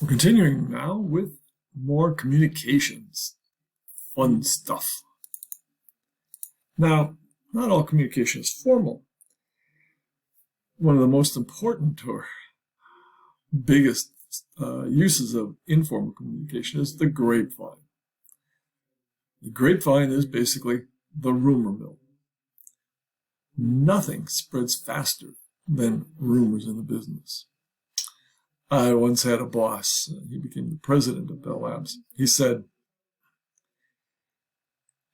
We're continuing now with more communications. Fun stuff. Now, not all communication is formal. One of the most important or biggest uses of informal communication is the grapevine. The grapevine is basically the rumor mill. Nothing spreads faster than rumors in a business. I once had a boss, he became the president of Bell Labs. He said,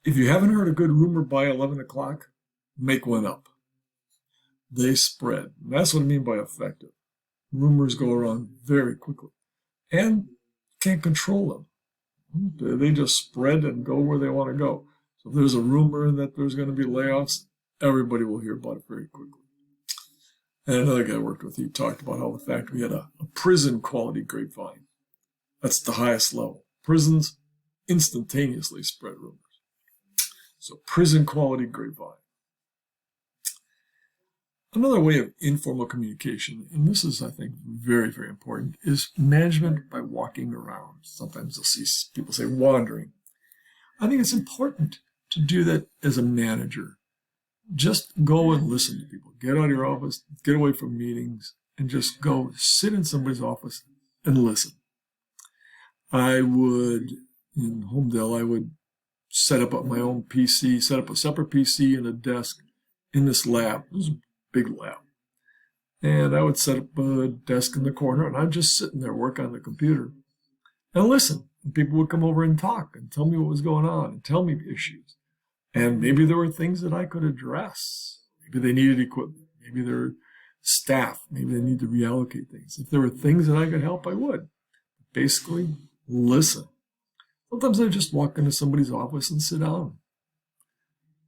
if you haven't heard a good rumor by 11 o'clock, make one up. They spread. And that's what I mean by effective. Rumors go around very quickly and can't control them. They just spread and go where they want to go. So if there's a rumor that there's going to be layoffs, everybody will hear about it very quickly. And another guy I worked with, he talked about how the fact we had a prison quality grapevine. That's the highest level. Prisons instantaneously spread rumors. So prison quality grapevine. Another way of informal communication, and this is, I think, very, very important, is management by walking around. Sometimes you'll see people say wandering. I think it's important to do that as a manager. Just go and listen to people. Get out of your office, get away from meetings, and just go sit in somebody's office and listen. I would, in Homedale, I would set up my own PC, set up a separate PC and a desk in this lab. It was a big lab. And I would set up a desk in the corner, and I'd just sit in there, work on the computer, and listen. And people would come over and talk and tell me what was going on and tell me issues. And maybe there were things that I could address. Maybe they needed equipment. Maybe their staff. Maybe they need to reallocate things. If there were things that I could help, I would. Basically, listen. Sometimes I would just walk into somebody's office and sit down.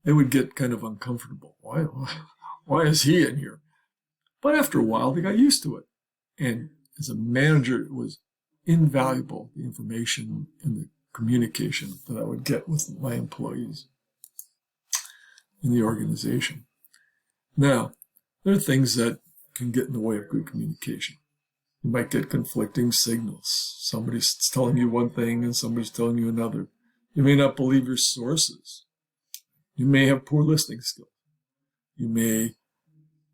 They would get kind of uncomfortable. Why is he in here? But after a while, they got used to it. And as a manager, it was invaluable, the information and the communication that I would get with my employees in the organization. Now, there are things that can get in the way of good communication. You might get conflicting signals. Somebody's telling you one thing and somebody's telling you another. You may not believe your sources. You may have poor listening skills. You may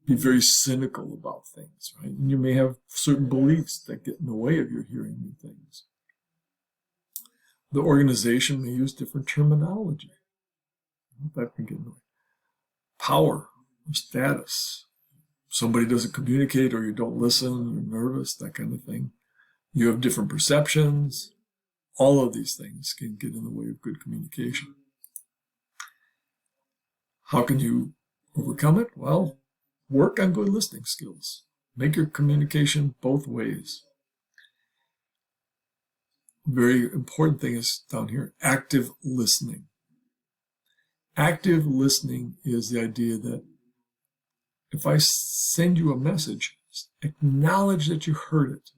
be very cynical about things, right? And you may have certain beliefs that get in the way of your hearing new things. The organization may use different terminology. That can get in the way. Power or status. Somebody doesn't communicate or you don't listen, you're nervous, that kind of thing. You have different perceptions. All of these things can get in the way of good communication. How can you overcome it? Well, work on good listening skills. Make your communication both ways. Very important thing is down here, active listening. Active listening is the idea that if I send you a message, acknowledge that you heard it.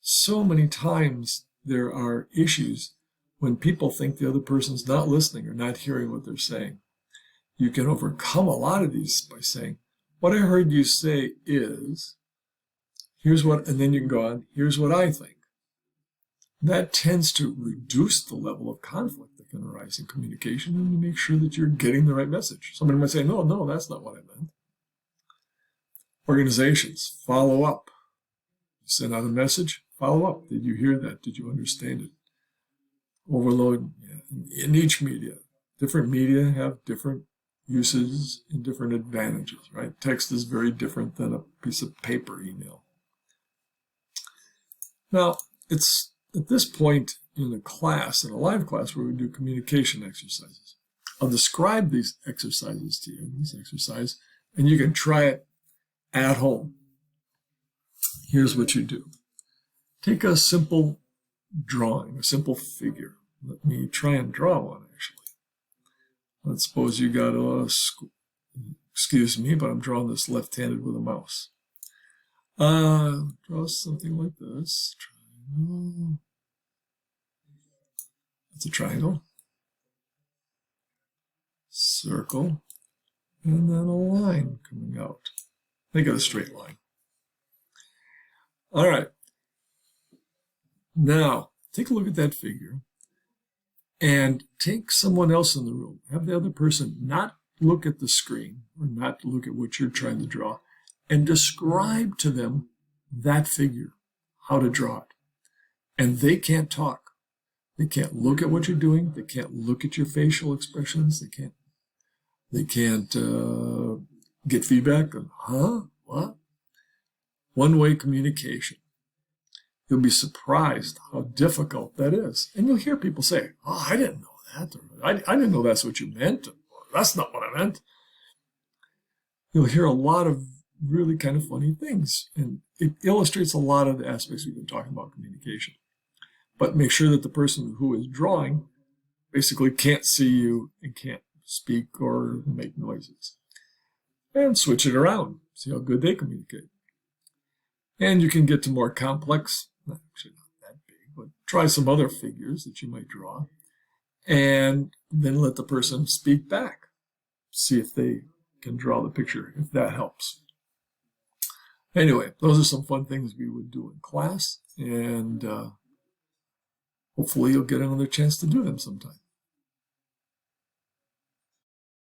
So many times there are issues when people think the other person's not listening or not hearing what they're saying. You can overcome a lot of these by saying, what I heard you say is, here's what, and then you can go on, here's what I think. That tends to reduce the level of conflict that can arise in communication and to make sure that you're getting the right message. Somebody might say, no, that's not what I meant. Organizations, follow up. You send out a message, follow up. Did you hear that? Did you understand it? Overload, in each media. Different media have different uses and different advantages, right? Text is very different than a piece of paper email. Now, it's at this point in a class, in a live class, where we do communication exercises. I'll describe these exercises to you, and you can try it at home. Here's what you do. Take a simple drawing, a simple figure. Let me try and draw one, actually. Let's suppose you got excuse me, but I'm drawing this left-handed with a mouse. Draw something like this. Triangle. That's a triangle. Circle. And then a line coming out. Make it a straight line. All right. Now, take a look at that figure and take someone else in the room. Have the other person not look at the screen or not look at what you're trying to draw and describe to them that figure, how to draw it. And they can't talk. They can't look at what you're doing. They can't look at your facial expressions. They can't get feedback on, huh? What? One-way communication. You'll be surprised how difficult that is. And you'll hear people say, oh, I didn't know that. Or, I didn't know that's what you meant. Or, that's not what I meant. You'll hear a lot of really kind of funny things. And it illustrates a lot of the aspects we've been talking about communication. But make sure that the person who is drawing basically can't see you and can't speak or make noises. And switch it around. See how good they communicate. And you can get to more complex, actually not that big, but try some other figures that you might draw. And then let the person speak back. See if they can draw the picture, if that helps. Anyway, those are some fun things we would do in class. And hopefully you'll get another chance to do them sometime.